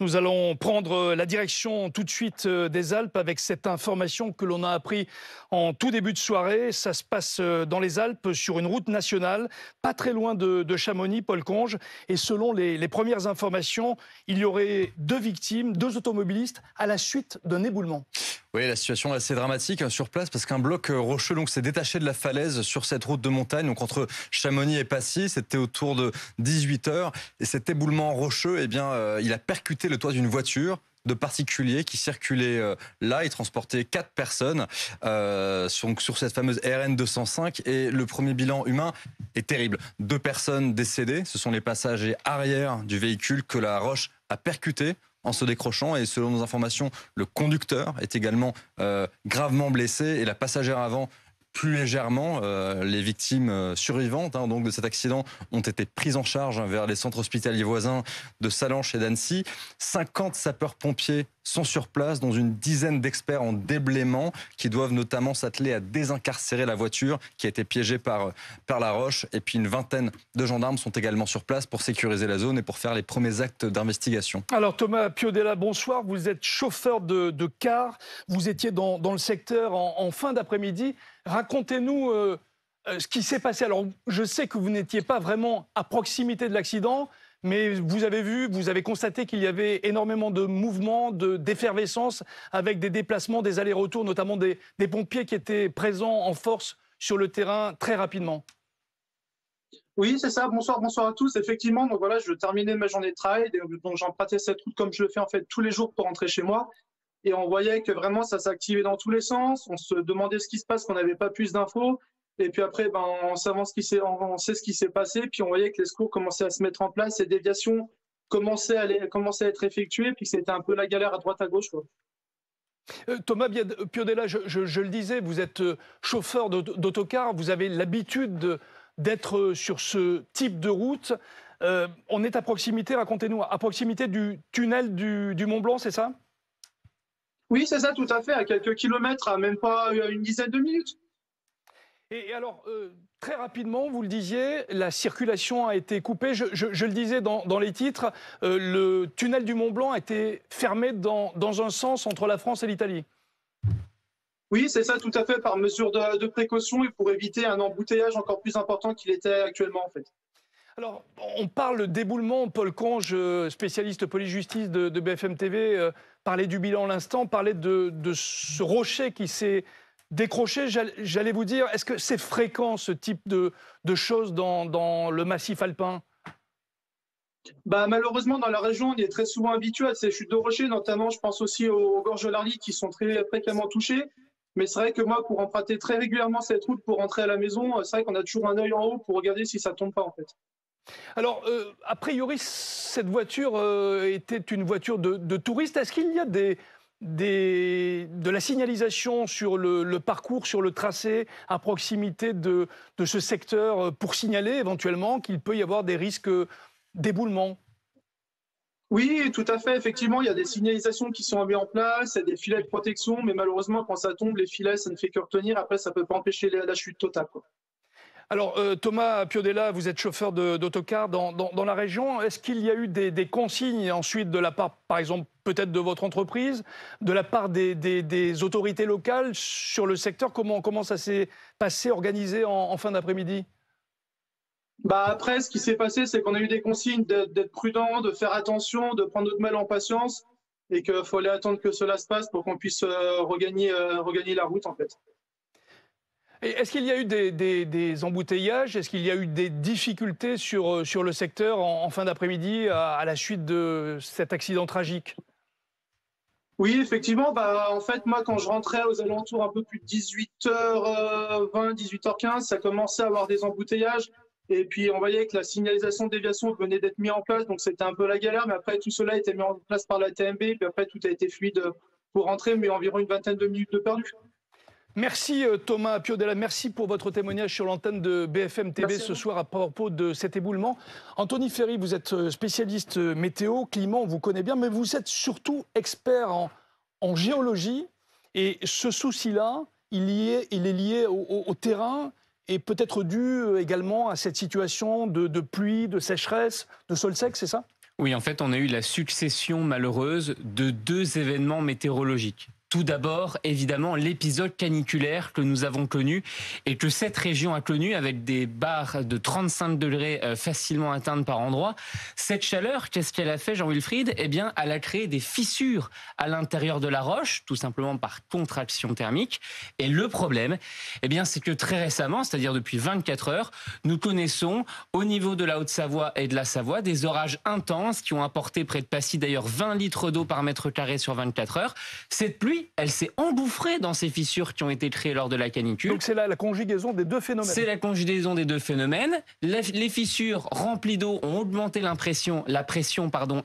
Nous allons prendre la direction tout de suite des Alpes avec cette information que l'on a appris en tout début de soirée. Ça se passe dans les Alpes sur une route nationale, pas très loin de Chamonix, Paul Conge. Et selon les premières informations, il y aurait 2 victimes, 2 automobilistes à la suite d'un éboulement. Oui, la situation est assez dramatique sur place parce qu'un bloc rocheux s'est détaché de la falaise sur cette route de montagne, donc entre Chamonix et Passy. C'était autour de 18 heures. Et cet éboulement rocheux, il a percuté le toit d'une voiture de particuliers qui circulait là. Il transportait 4 personnes sur cette fameuse RN 205. Et le premier bilan humain est terrible. 2 personnes décédées. Ce sont les passagers arrière du véhicule que la roche a percuté en se décrochant, et selon nos informations, le conducteur est également gravement blessé et la passagère avant plus légèrement. Les victimes survivantes donc de cet accident ont été prises en charge vers les centres hospitaliers voisins de Sallanches et d'Annecy. 50 sapeurs-pompiers sont sur place, dont une dizaine d'experts en déblaiement qui doivent notamment s'atteler à désincarcérer la voiture qui a été piégée par la roche. Et puis une vingtaine de gendarmes sont également sur place pour sécuriser la zone et pour faire les premiers actes d'investigation. Alors Thomas Piodella, bonsoir. Vous êtes chauffeur de car. Vous étiez dans le secteur en fin d'après-midi. Racontez-nous ce qui s'est passé. Alors je sais que vous n'étiez pas vraiment à proximité de l'accident, mais vous avez constaté qu'il y avait énormément de mouvements, d'effervescence, avec des déplacements, des allers-retours, notamment des pompiers qui étaient présents en force sur le terrain très rapidement. Oui, c'est ça. Bonsoir, bonsoir à tous. Effectivement, donc voilà, je terminais ma journée de travail, donc j'empruntais cette route comme je le fais en fait tous les jours pour rentrer chez moi. Et on voyait que vraiment ça s'activait dans tous les sens. On se demandait ce qui se passe, qu'on n'avait pas plus d'infos. Et puis après, on sait ce qui s'est passé. Puis on voyait que les secours commençaient à se mettre en place, les déviations commençaient à être effectuées, puis c'était un peu la galère à droite à gauche, quoi. Thomas Piodella, je le disais, vous êtes chauffeur d'autocar, vous avez l'habitude d'être sur ce type de route. On est à proximité, racontez-nous, à proximité du tunnel du Mont Blanc, c'est ça? Oui, c'est ça, tout à fait, à quelques kilomètres, à même pas une dizaine de minutes. Et alors, très rapidement, vous le disiez, la circulation a été coupée. Je le disais dans les titres, le tunnel du Mont Blanc a été fermé dans un sens entre la France et l'Italie. Oui, c'est ça, tout à fait, par mesure de précaution et pour éviter un embouteillage encore plus important qu'il était actuellement, en fait. Alors, on parle d'éboulement. Paul Conge, spécialiste police-justice de BFM TV, parlait du bilan à l'instant, parlait de ce rocher qui s'est décroché. J'allais vous dire, est-ce que c'est fréquent ce type de choses dans le massif alpin? Malheureusement, dans la région, on est très souvent habitué à ces chutes de rochers, notamment, je pense aussi aux gorges de l'Arly qui sont très fréquemment touchées. Mais c'est vrai que moi, pour emprunter très régulièrement cette route pour rentrer à la maison, c'est vrai qu'on a toujours un œil en haut pour regarder si ça tombe pas, en fait. Alors, a priori, cette voiture était une voiture de touriste. Est-ce qu'il y a de la signalisation sur le parcours, sur le tracé, à proximité de ce secteur, pour signaler éventuellement qu'il peut y avoir des risques d'éboulement? Oui, tout à fait. Effectivement, il y a des signalisations qui sont mises en place, il y a des filets de protection, mais malheureusement, quand ça tombe, les filets, ça ne fait que retenir. Après, ça ne peut pas empêcher la chute totale, quoi. Alors, Thomas Piodella, vous êtes chauffeur d'autocar dans la région. Est-ce qu'il y a eu des consignes ensuite de la part, par exemple, peut-être de votre entreprise, de la part des autorités locales sur le secteur? Comment ça s'est passé, organisé en fin d'après-midi? Après, ce qui s'est passé, c'est qu'on a eu des consignes d'être prudent, de faire attention, de prendre notre mal en patience et qu'il fallait attendre que cela se passe pour qu'on puisse regagner la route, en fait. Et est-ce qu'il y a eu des embouteillages? Est-ce qu'il y a eu des difficultés sur le secteur en fin d'après-midi à la suite de cet accident tragique? Oui, effectivement. En fait, moi, quand je rentrais aux alentours un peu plus de 18h20, 18h15, ça commençait à avoir des embouteillages. Et puis, on voyait que la signalisation de déviation venait d'être mise en place. Donc, c'était un peu la galère. Mais après, tout cela a été mis en place par la TMB. Puis après, tout a été fluide pour rentrer, mais environ une vingtaine de minutes de perdu. Merci Thomas Piodella, merci pour votre témoignage sur l'antenne de BFM TV ce soir à propos de cet éboulement. Anthony Ferry, vous êtes spécialiste météo, climat, on vous connaît bien, mais vous êtes surtout expert en géologie. Et ce souci-là, il est lié au terrain et peut-être dû également à cette situation de pluie, de sécheresse, de sol sec, c'est ça? Oui, en fait, on a eu la succession malheureuse de 2 événements météorologiques. Tout d'abord, évidemment, l'épisode caniculaire que nous avons connu et que cette région a connu avec des barres de 35 degrés facilement atteintes par endroit. Cette chaleur, qu'est-ce qu'elle a fait, Jean-Wilfried? Eh bien, elle a créé des fissures à l'intérieur de la roche, tout simplement par contraction thermique. Et le problème, eh bien, c'est que très récemment, c'est-à-dire depuis 24 heures, nous connaissons au niveau de la Haute-Savoie et de la Savoie des orages intenses qui ont apporté près de Passy d'ailleurs 20 litres d'eau par mètre carré sur 24 heures. Cette pluie, elle s'est engouffrée dans ces fissures qui ont été créées lors de la canicule. Donc c'est la conjugaison des 2 phénomènes. C'est la conjugaison des 2 phénomènes. Les fissures remplies d'eau ont augmenté la pression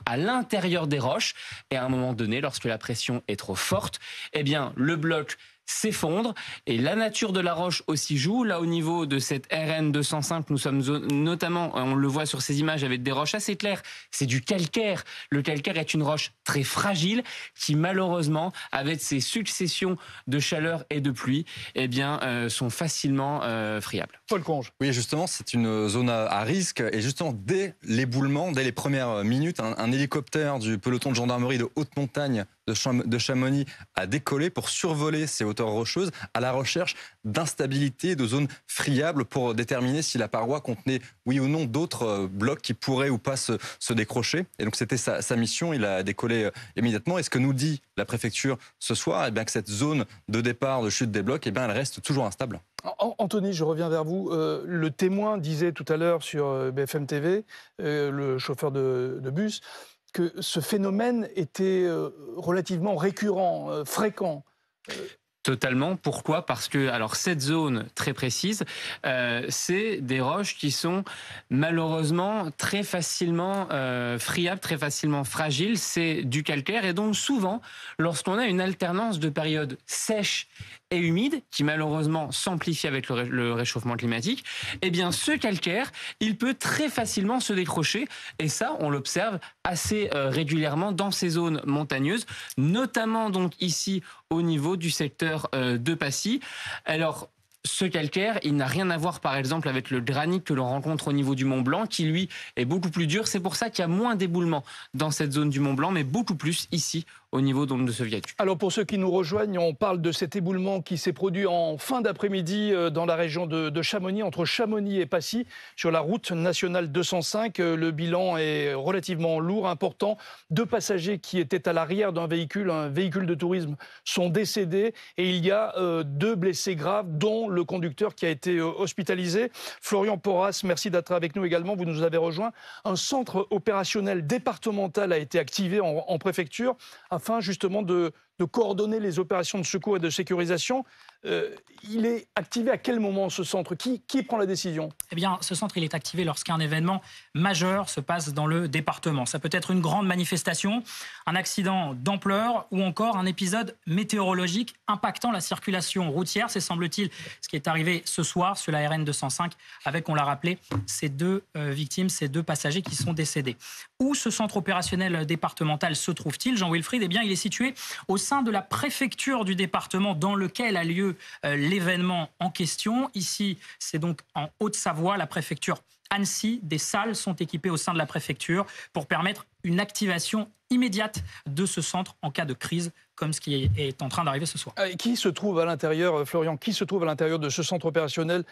à l'intérieur des roches. Et à un moment donné, lorsque la pression est trop forte, eh bien, le bloc s'effondre et la nature de la roche aussi joue. Là, au niveau de cette RN 205, nous sommes notamment, on le voit sur ces images avec des roches assez claires, c'est du calcaire. Le calcaire est une roche très fragile qui malheureusement, avec ses successions de chaleur et de pluie, eh bien, sont facilement friables. Paul Conge. Oui, justement, c'est une zone à risque. Et justement, dès l'éboulement, dès les premières minutes, un hélicoptère du peloton de gendarmerie de haute montagne de Chamonix a décollé pour survoler ces hauteurs rocheuses à la recherche d'instabilité, de zones friables pour déterminer si la paroi contenait, oui ou non, d'autres blocs qui pourraient ou pas se décrocher. Et donc, c'était sa mission. Il a décollé immédiatement. Et ce que nous dit la préfecture ce soir, eh bien, que cette zone de départ de chute des blocs, eh bien, elle reste toujours instable. Anthony, je reviens vers vous. Le témoin disait tout à l'heure sur BFM TV, le chauffeur de bus, que ce phénomène était relativement récurrent, fréquent. Totalement. Pourquoi? Parce que, alors, cette zone très précise, c'est des roches qui sont malheureusement très facilement friables, très facilement fragiles. C'est du calcaire et donc souvent, lorsqu'on a une alternance de périodes sèches et humides, qui malheureusement s'amplifie avec le réchauffement climatique, eh bien, ce calcaire, il peut très facilement se décrocher. Et ça, on l'observe assez régulièrement dans ces zones montagneuses, notamment donc ici au niveau du secteur de Passy. Alors, ce calcaire, il n'a rien à voir par exemple avec le granit que l'on rencontre au niveau du Mont Blanc, qui lui est beaucoup plus dur. C'est pour ça qu'il y a moins d'éboulements dans cette zone du Mont Blanc, mais beaucoup plus ici au niveau donc de ce viaduc. Alors pour ceux qui nous rejoignent, on parle de cet éboulement qui s'est produit en fin d'après-midi dans la région de Chamonix, entre Chamonix et Passy, sur la route nationale 205. Le bilan est relativement lourd, important. 2 passagers qui étaient à l'arrière d'un véhicule, un véhicule de tourisme, sont décédés et il y a 2 blessés graves, dont le conducteur qui a été hospitalisé. Florian Porras, merci d'être avec nous également. Vous nous avez rejoint. Un centre opérationnel départemental a été activé en préfecture afin justement de coordonner les opérations de secours et de sécurisation. Il est activé à quel moment ce centre? Qui prend la décision? Eh bien, ce centre, il est activé lorsqu'un événement majeur se passe dans le département. Ça peut être une grande manifestation, un accident d'ampleur ou encore un épisode météorologique impactant la circulation routière. C'est, semble-t-il, ce qui est arrivé ce soir sur la RN 205 avec, on l'a rappelé, ces 2 victimes, ces 2 passagers qui sont décédés. Où ce centre opérationnel départemental se trouve-t-il, Jean-Wilfried? Eh bien, il est situé au sein de la préfecture du département dans lequel a lieu l'événement en question. Ici, c'est donc en Haute-Savoie, la préfecture Annecy. Des salles sont équipées au sein de la préfecture pour permettre une activation immédiate de ce centre en cas de crise, comme ce qui est en train d'arriver ce soir. Qui se trouve à l'intérieur, Florian, qui se trouve à l'intérieur de ce centre opérationnel?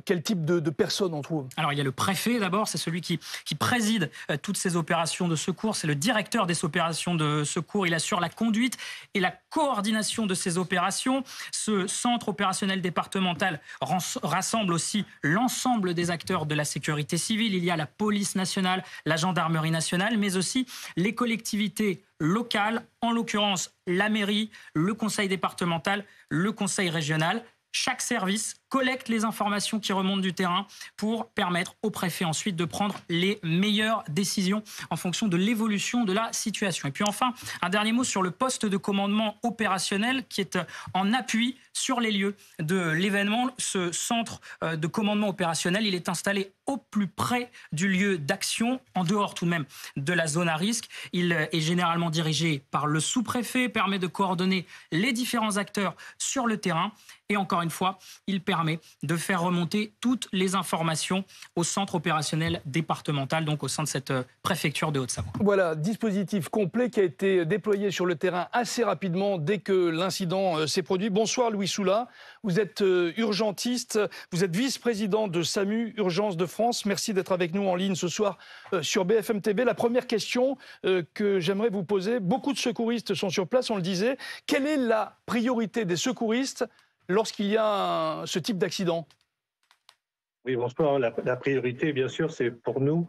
Quel type de personnes on trouve? Alors, il y a le préfet d'abord, c'est celui qui préside toutes ces opérations de secours. C'est le directeur des opérations de secours. Il assure la conduite et la coordination de ces opérations. Ce centre opérationnel départemental rassemble aussi l'ensemble des acteurs de la sécurité civile. Il y a la police nationale, la gendarmerie nationale, mais aussi les collectivités locales, en l'occurrence la mairie, le conseil départemental, le conseil régional. Chaque service collecte les informations qui remontent du terrain pour permettre au préfet ensuite de prendre les meilleures décisions en fonction de l'évolution de la situation. Et puis enfin, un dernier mot sur le poste de commandement opérationnel qui est en appui sur les lieux de l'événement. Ce centre de commandement opérationnel, il est installé au plus près du lieu d'action, en dehors tout de même de la zone à risque. Il est généralement dirigé par le sous-préfet, permet de coordonner les différents acteurs sur le terrain et encore une fois, il permet permet de faire remonter toutes les informations au centre opérationnel départemental, donc au sein de cette préfecture de Haute-Savoie. Voilà, dispositif complet qui a été déployé sur le terrain assez rapidement dès que l'incident s'est produit. Bonsoir Louis Soula, vous êtes urgentiste, vous êtes vice-président de SAMU Urgence de France. Merci d'être avec nous en ligne ce soir sur BFM TV. La première question que j'aimerais vous poser, beaucoup de secouristes sont sur place, on le disait. Quelle est la priorité des secouristes lorsqu'il y a ce type d'accident ? Oui, bonsoir. La priorité, bien sûr, c'est pour nous,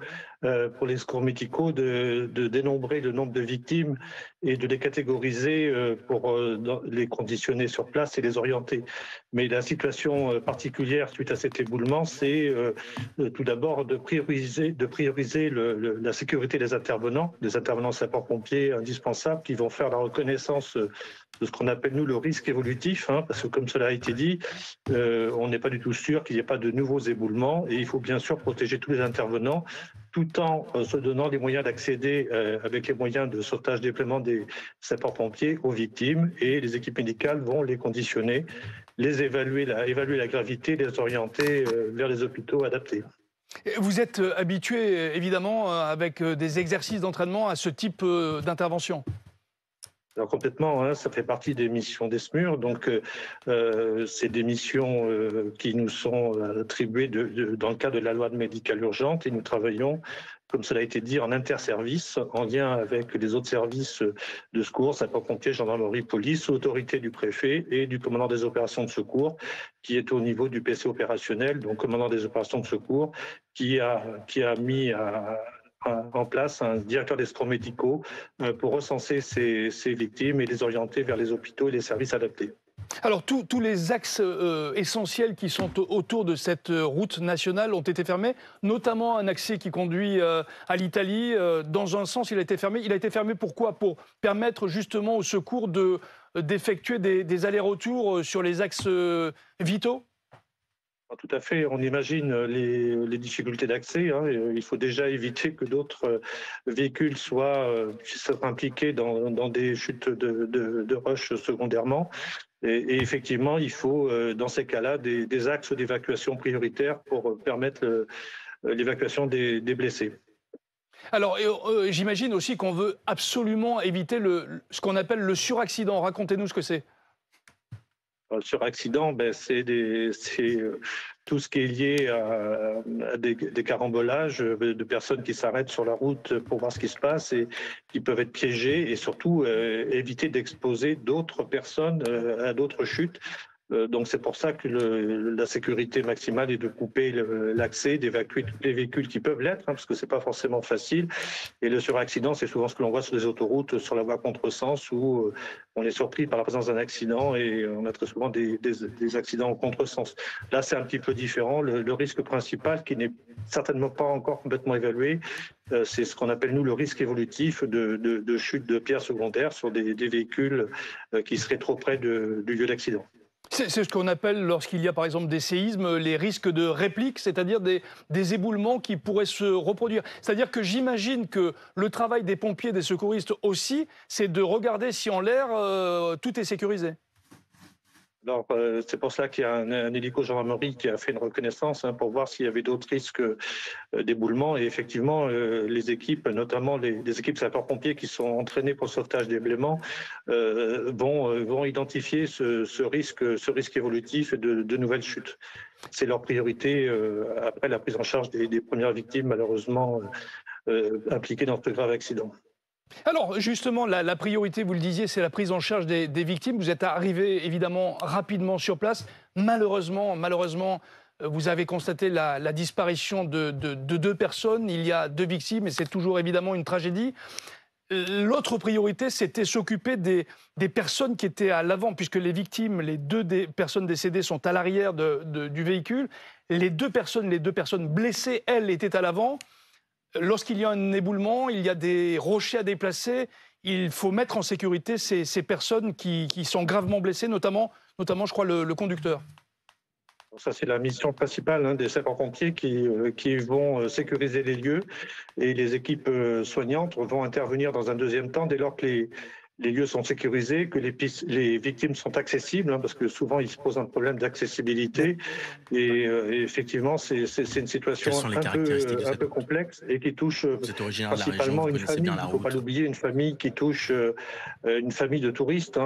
pour les secours médicaux, de dénombrer le nombre de victimes et de les catégoriser pour les conditionner sur place et les orienter. Mais la situation particulière suite à cet éboulement, c'est tout d'abord de prioriser la sécurité des intervenants sapeurs-pompiers indispensables qui vont faire la reconnaissance de ce qu'on appelle, nous, le risque évolutif, parce que comme cela a été dit, on n'est pas du tout sûr qu'il n'y ait pas de nouveaux éboulements et il faut bien sûr protéger tous les intervenants tout en se donnant les moyens d'accéder avec les moyens de sauvetage déploiement des sapeurs-pompiers aux victimes et les équipes médicales vont les conditionner, les évaluer la gravité, les orienter vers les hôpitaux adaptés. Vous êtes habitué, évidemment, avec des exercices d'entraînement à ce type d'intervention ? Alors complètement, ça fait partie des missions des SMUR, donc c'est des missions qui nous sont attribuées dans le cadre de la loi de médicale urgente et nous travaillons, comme cela a été dit, en interservice, en lien avec les autres services de secours, sapeurs-pompiers, gendarmerie, police, autorité du préfet et du commandant des opérations de secours, qui est au niveau du PC opérationnel, donc commandant des opérations de secours, qui a mis en place un directeur des secours médicaux pour recenser ces victimes et les orienter vers les hôpitaux et les services adaptés. Alors, tous les axes essentiels qui sont autour de cette route nationale ont été fermés, notamment un accès qui conduit à l'Italie. Dans un sens, il a été fermé. Il a été fermé pourquoi ? Pour permettre justement aux secours d'effectuer des allers-retours sur les axes vitaux ? Tout à fait, on imagine les difficultés d'accès. Il faut déjà éviter que d'autres véhicules soient impliqués dans des chutes de roches secondairement. Et effectivement, il faut, dans ces cas-là, des axes d'évacuation prioritaires pour permettre l'évacuation des blessés. Alors, j'imagine aussi qu'on veut absolument éviter ce qu'on appelle le suraccident. Racontez-nous ce que c'est. Le suraccident, c'est tout ce qui est lié à des carambolages de personnes qui s'arrêtent sur la route pour voir ce qui se passe et qui peuvent être piégées et surtout éviter d'exposer d'autres personnes à d'autres chutes. Donc c'est pour ça que la sécurité maximale est de couper l'accès, d'évacuer tous les véhicules qui peuvent l'être, parce que c'est pas forcément facile. Et le suraccident, c'est souvent ce que l'on voit sur les autoroutes, sur la voie contresens, où on est surpris par la présence d'un accident et on a très souvent des accidents en contresens. Là, c'est un petit peu différent. Le risque principal, qui n'est certainement pas encore complètement évalué, c'est ce qu'on appelle, nous, le risque évolutif de chute de pierres secondaires sur des véhicules qui seraient trop près du lieu d'accident. C'est ce qu'on appelle, lorsqu'il y a par exemple des séismes, les risques de réplique, c'est-à-dire des éboulements qui pourraient se reproduire. C'est-à-dire que j'imagine que le travail des pompiers, des secouristes aussi, c'est de regarder si en l'air, tout est sécurisé. Alors, c'est pour cela qu'il y a un hélico-gendarmerie qui a fait une reconnaissance pour voir s'il y avait d'autres risques d'éboulement. Et effectivement, les équipes, notamment les équipes sapeurs-pompiers qui sont entraînées pour le sauvetage d'éléments, vont identifier ce risque évolutif et de nouvelles chutes. C'est leur priorité après la prise en charge des premières victimes, malheureusement, impliquées dans ce grave accident. Alors justement, la priorité, vous le disiez, c'est la prise en charge des victimes. Vous êtes arrivé évidemment rapidement sur place. Malheureusement, vous avez constaté la disparition de 2 personnes. Il y a 2 victimes et c'est toujours évidemment une tragédie. L'autre priorité, c'était s'occuper des personnes qui étaient à l'avant, puisque les victimes, les 2 personnes décédées sont à l'arrière du véhicule. Les deux personnes blessées, elles, étaient à l'avant. Lorsqu'il y a un éboulement, il y a des rochers à déplacer. Il faut mettre en sécurité ces personnes qui sont gravement blessées, notamment je crois, le conducteur. Ça, c'est la mission principale des sapeurs-pompiers qui vont sécuriser les lieux et les équipes soignantes vont intervenir dans un deuxième temps dès lors que les lieux sont sécurisés, que les victimes sont accessibles, hein, parce que souvent il se pose un problème d'accessibilité. Et effectivement, c'est une situation un peu complexe et qui touche principalement une famille. Il ne faut pas l'oublier, une famille qui touche une famille de touristes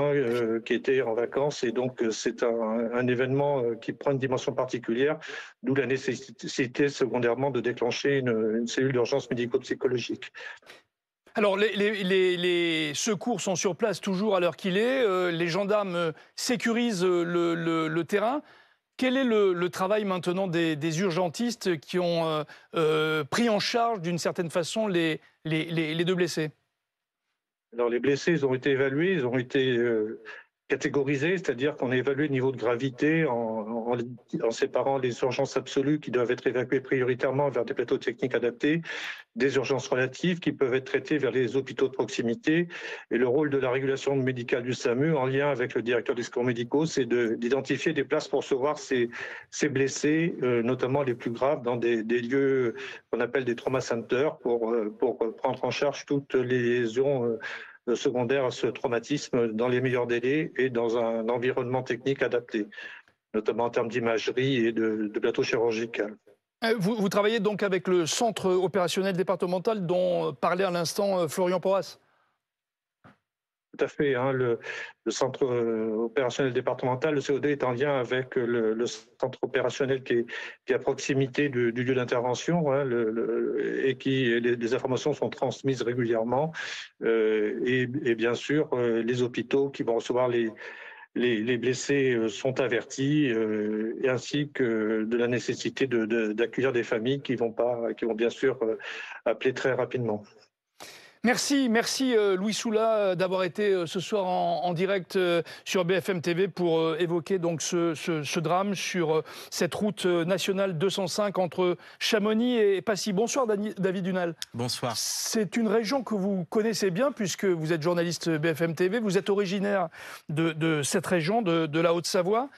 qui étaient en vacances. Et donc, c'est un événement qui prend une dimension particulière, d'où la nécessité secondairement de déclencher une cellule d'urgence médico-psychologique. Alors, les secours sont sur place toujours à l'heure qu'il est. Les gendarmes sécurisent le terrain. Quel est le travail maintenant des urgentistes qui ont pris en charge d'une certaine façon les deux blessés? Alors, les blessés, ils ont été évalués, ils ont été catégorisés, c'est-à-dire qu'on a évalué le niveau de gravité en séparant les urgences absolues qui doivent être évacuées prioritairement vers des plateaux techniques adaptés, des urgences relatives qui peuvent être traitées vers les hôpitaux de proximité. Et le rôle de la régulation médicale du SAMU, en lien avec le directeur des secours médicaux, c'est d'identifier des places pour recevoir ces blessés, notamment les plus graves, dans des lieux qu'on appelle des trauma centers, pour prendre en charge toutes les lésions secondaires à ce traumatisme dans les meilleurs délais et dans un environnement technique adapté, notamment en termes d'imagerie et de plateau chirurgical. Vous travaillez donc avec le centre opérationnel départemental dont parlait à l'instant Florian Porras? Tout à fait. Le centre opérationnel départemental, le COD, est en lien avec le centre opérationnel qui est à proximité du lieu d'intervention et les informations sont transmises régulièrement. Et bien sûr, les hôpitaux qui vont recevoir les blessés sont avertis, et ainsi que de la nécessité d'accueillir des familles qui vont bien sûr appeler très rapidement. Merci Louis Soula d'avoir été ce soir en direct sur BFM TV pour évoquer donc ce drame sur cette route nationale 205 entre Chamonix et Passy. Bonsoir David Dunal. Bonsoir. C'est une région que vous connaissez bien puisque vous êtes journaliste BFM TV. Vous êtes originaire de cette région, de la Haute-Savoie.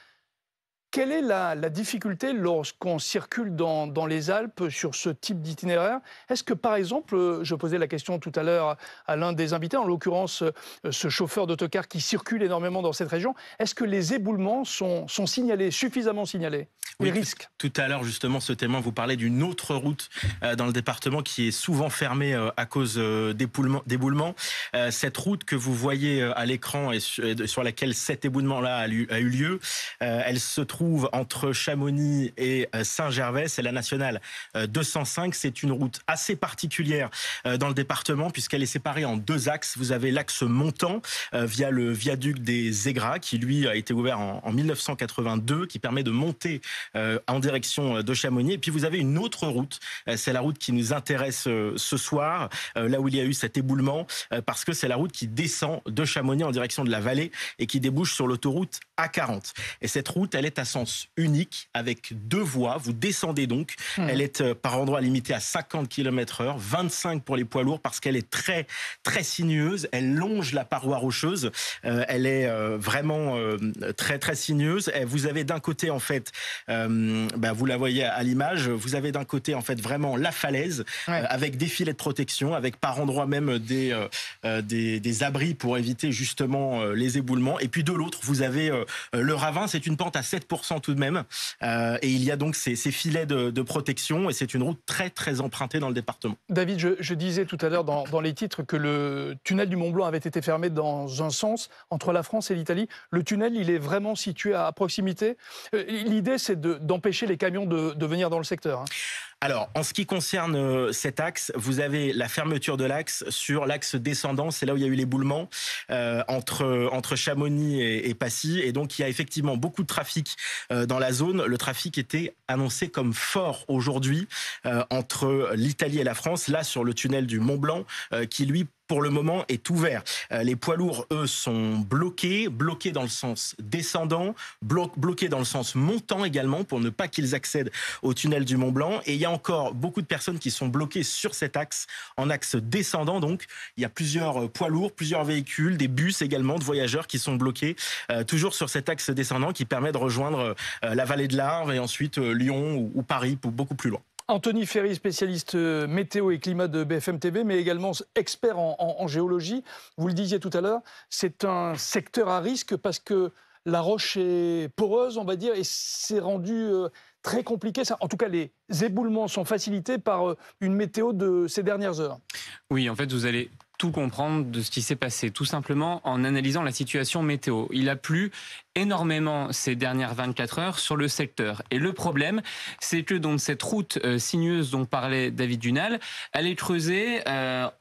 Quelle est la difficulté lorsqu'on circule dans les Alpes sur ce type d'itinéraire? Est-ce que, par exemple, je posais la question tout à l'heure à l'un des invités, en l'occurrence ce chauffeur d'autocar qui circule énormément dans cette région, est-ce que les éboulements sont signalés, suffisamment signalés? Oui, les risques? Tout à l'heure, justement, ce témoin vous parlait d'une autre route dans le département qui est souvent fermée à cause d'éboulements. Cette route que vous voyez à l'écran et sur laquelle cet éboulement-là a eu lieu, elle se trouve entre Chamonix et Saint-Gervais, c'est la nationale 205. C'est une route assez particulière dans le département puisqu'elle est séparée en deux axes. Vous avez l'axe montant via le viaduc des Aigras qui lui a été ouvert en 1982, qui permet de monter en direction de Chamonix. Et puis vous avez une autre route, c'est la route qui nous intéresse ce soir, là où il y a eu cet éboulement, parce que c'est la route qui descend de Chamonix en direction de la vallée et qui débouche sur l'autoroute A40. Et cette route, elle est à sens unique avec deux voies. Vous descendez donc. Elle est par endroits limitée à 50 km/h, 25 pour les poids lourds parce qu'elle est très, très sinueuse. Elle longe la paroi rocheuse. Elle est vraiment très, très sinueuse. Et vous avez d'un côté, en fait, vous la voyez à l'image, vous avez d'un côté, en fait, vraiment la falaise avec des filets de protection, avec par endroits même des abris pour éviter justement les éboulements. Et puis de l'autre, vous avez le ravin. C'est une pente à 7% tout de même. Et il y a donc ces filets de protection et c'est une route très, très empruntée dans le département. David, je disais tout à l'heure dans les titres que le tunnel du Mont-Blanc avait été fermé dans un sens entre la France et l'Italie. Le tunnel, il est vraiment situé à proximité. L'idée, c'est d'empêcher les camions de venir dans le secteur. Alors, en ce qui concerne cet axe, vous avez la fermeture de l'axe sur l'axe descendant. C'est là où il y a eu l'éboulement entre Chamonix et Passy. Et donc, il y a effectivement beaucoup de trafic dans la zone. Le trafic était annoncé comme fort aujourd'hui entre l'Italie et la France, là sur le tunnel du Mont-Blanc, qui lui, pour le moment, est ouvert. Les poids lourds, eux, sont bloqués dans le sens descendant, bloqués dans le sens montant également, pour ne pas qu'ils accèdent au tunnel du Mont-Blanc. Et il y a encore beaucoup de personnes qui sont bloquées sur cet axe, en axe descendant. Donc, il y a plusieurs poids lourds, plusieurs véhicules, des bus également, de voyageurs qui sont bloqués, toujours sur cet axe descendant qui permet de rejoindre la vallée de l'Arve et ensuite Lyon ou Paris, pour beaucoup plus loin. Anthony Ferry, spécialiste météo et climat de BFM TV, mais également expert en géologie. Vous le disiez tout à l'heure, c'est un secteur à risque parce que la roche est poreuse, on va dire, et c'est rendu très compliqué. En tout cas, les éboulements sont facilités par une météo de ces dernières heures. Oui, en fait, vous allez tout comprendre de ce qui s'est passé, tout simplement en analysant la situation météo. Il a plu énormément ces dernières 24 heures sur le secteur. Et le problème, c'est que donc cette route sinueuse dont parlait David Dunal, elle est creusée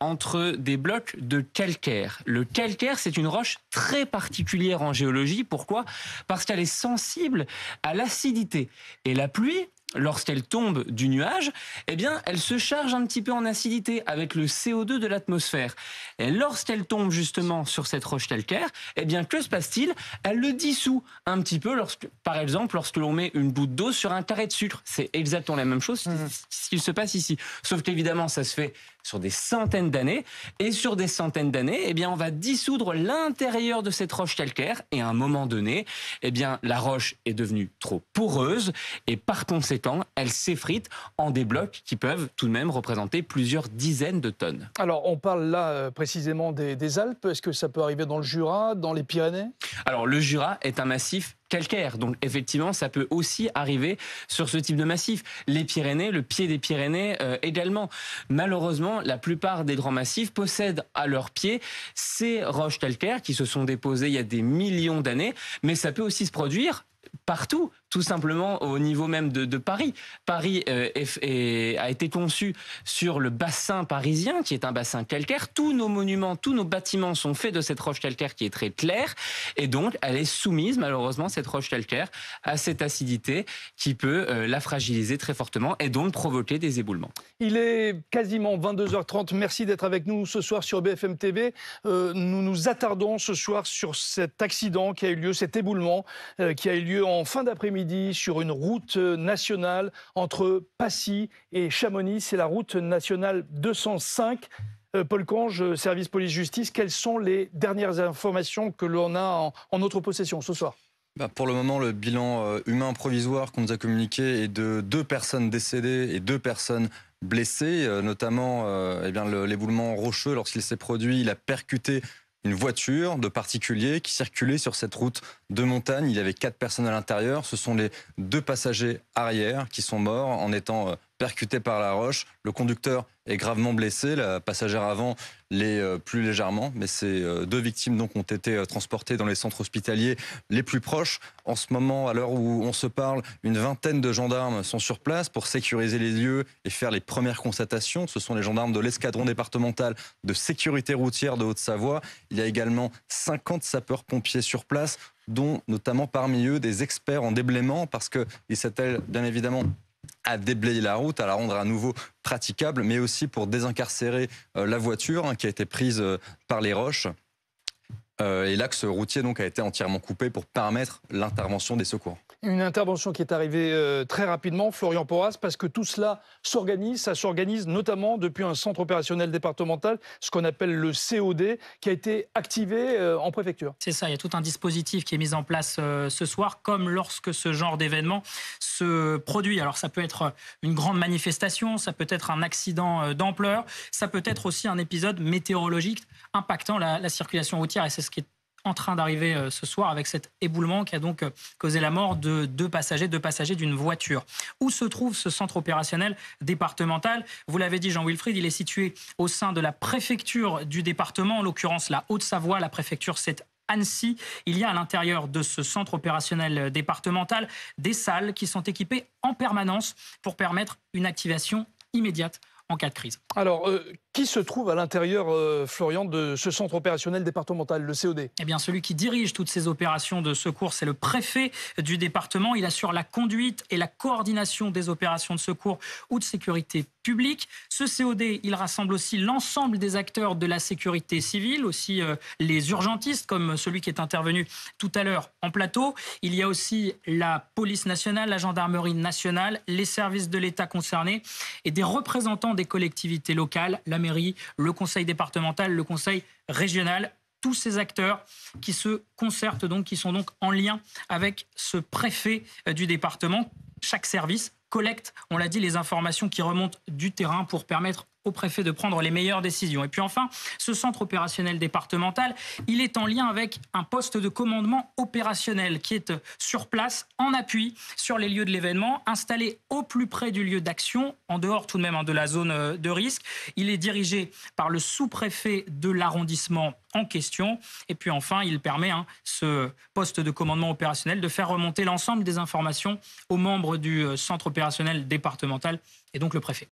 entre des blocs de calcaire. Le calcaire, c'est une roche très particulière en géologie. Pourquoi ? Parce qu'elle est sensible à l'acidité. Et la pluie, lorsqu'elle tombe du nuage, eh bien, elle se charge un petit peu en acidité avec le CO2 de l'atmosphère. Et lorsqu'elle tombe justement sur cette roche calcaire, eh bien, que se passe-t-il ? Elle le dissout un petit peu, par exemple, lorsque l'on met une goutte d'eau sur un carré de sucre. C'est exactement la même chose, ce qu'il se passe ici. Sauf qu'évidemment, ça se fait sur des centaines d'années. Et sur des centaines d'années, eh bien, on va dissoudre l'intérieur de cette roche calcaire. Et à un moment donné, eh bien, la roche est devenue trop poreuse. Et par conséquent, elle s'effrite en des blocs qui peuvent tout de même représenter plusieurs dizaines de tonnes. Alors, on parle là précisément des Alpes. Est-ce que ça peut arriver dans le Jura, dans les Pyrénées ? Alors, le Jura est un massif calcaire. Donc, effectivement, ça peut aussi arriver sur ce type de massif. Les Pyrénées, le pied des Pyrénées également. Malheureusement, la plupart des grands massifs possèdent à leur pied ces roches calcaires qui se sont déposées il y a des millions d'années. Mais ça peut aussi se produire partout, tout simplement au niveau même de Paris. Paris a été conçu sur le bassin parisien, qui est un bassin calcaire. Tous nos monuments, tous nos bâtiments sont faits de cette roche calcaire qui est très claire. Et donc, elle est soumise, malheureusement, cette roche calcaire, à cette acidité qui peut la fragiliser très fortement et donc provoquer des éboulements. Il est quasiment 22h30. Merci d'être avec nous ce soir sur BFM TV. Nous nous attardons ce soir sur cet accident qui a eu lieu, cet éboulement qui a eu lieu en fin d'après-midi sur une route nationale entre Passy et Chamonix. C'est la route nationale 205. Paul Conge, service police-justice, quelles sont les dernières informations que l'on a en notre possession ce soir ? Pour le moment, le bilan humain provisoire qu'on nous a communiqué est de 2 personnes décédées et 2 personnes blessées, notamment l'éboulement rocheux, lorsqu'il s'est produit, il a percuté une voiture de particulier qui circulait sur cette route de montagne. Il y avait 4 personnes à l'intérieur. Ce sont les 2 passagers arrière qui sont morts en étant percutés par la roche. Le conducteur est gravement blessé, la passagère avant l'est plus légèrement, mais ces 2 victimes donc ont été transportées dans les centres hospitaliers les plus proches. En ce moment, à l'heure où on se parle, une vingtaine de gendarmes sont sur place pour sécuriser les lieux et faire les premières constatations. Ce sont les gendarmes de l'escadron départemental de sécurité routière de Haute-Savoie. Il y a également 50 sapeurs-pompiers sur place, dont notamment parmi eux des experts en déblaiement, parce qu'ils s'attellent bien évidemment à déblayer la route, à la rendre à nouveau praticable, mais aussi pour désincarcérer la voiture qui a été prise par les roches. Et l'axe routier donc a été entièrement coupé pour permettre l'intervention des secours. Une intervention qui est arrivée très rapidement, Florian Porras, parce que tout cela s'organise. Ça s'organise notamment depuis un centre opérationnel départemental, ce qu'on appelle le COD, qui a été activé en préfecture. C'est ça, il y a tout un dispositif qui est mis en place ce soir, comme lorsque ce genre d'événement se produit. Alors ça peut être une grande manifestation, ça peut être un accident d'ampleur, ça peut être aussi un épisode météorologique impactant la circulation routière. Et c'est ce qui est en train d'arriver ce soir avec cet éboulement qui a donc causé la mort de 2 passagers d'une voiture. Où se trouve ce centre opérationnel départemental ? Vous l'avez dit, Jean-Wilfried, il est situé au sein de la préfecture du département, en l'occurrence la Haute-Savoie. La préfecture, c'est Annecy. Il y a à l'intérieur de ce centre opérationnel départemental des salles qui sont équipées en permanence pour permettre une activation immédiate en cas de crise. Alors, qui se trouve à l'intérieur, Florian, de ce centre opérationnel départemental, le COD ? Eh bien, celui qui dirige toutes ces opérations de secours, c'est le préfet du département. Il assure la conduite et la coordination des opérations de secours ou de sécurité publique. Ce COD, il rassemble aussi l'ensemble des acteurs de la sécurité civile, aussi les urgentistes, comme celui qui est intervenu tout à l'heure en plateau. Il y a aussi la police nationale, la gendarmerie nationale, les services de l'État concernés et des représentants des collectivités locales, la mairie, le conseil départemental, le conseil régional. Tous ces acteurs qui se concertent donc, qui sont donc en lien avec ce préfet du département. Chaque service collecte, on l'a dit, les informations qui remontent du terrain pour permettre au préfet de prendre les meilleures décisions. Et puis enfin, ce centre opérationnel départemental, il est en lien avec un poste de commandement opérationnel qui est sur place, en appui sur les lieux de l'événement, installé au plus près du lieu d'action, en dehors tout de même de la zone de risque. Il est dirigé par le sous-préfet de l'arrondissement en question. Et puis enfin, il permet, ce poste de commandement opérationnel, de faire remonter l'ensemble des informations aux membres du centre opérationnel départemental et donc le préfet.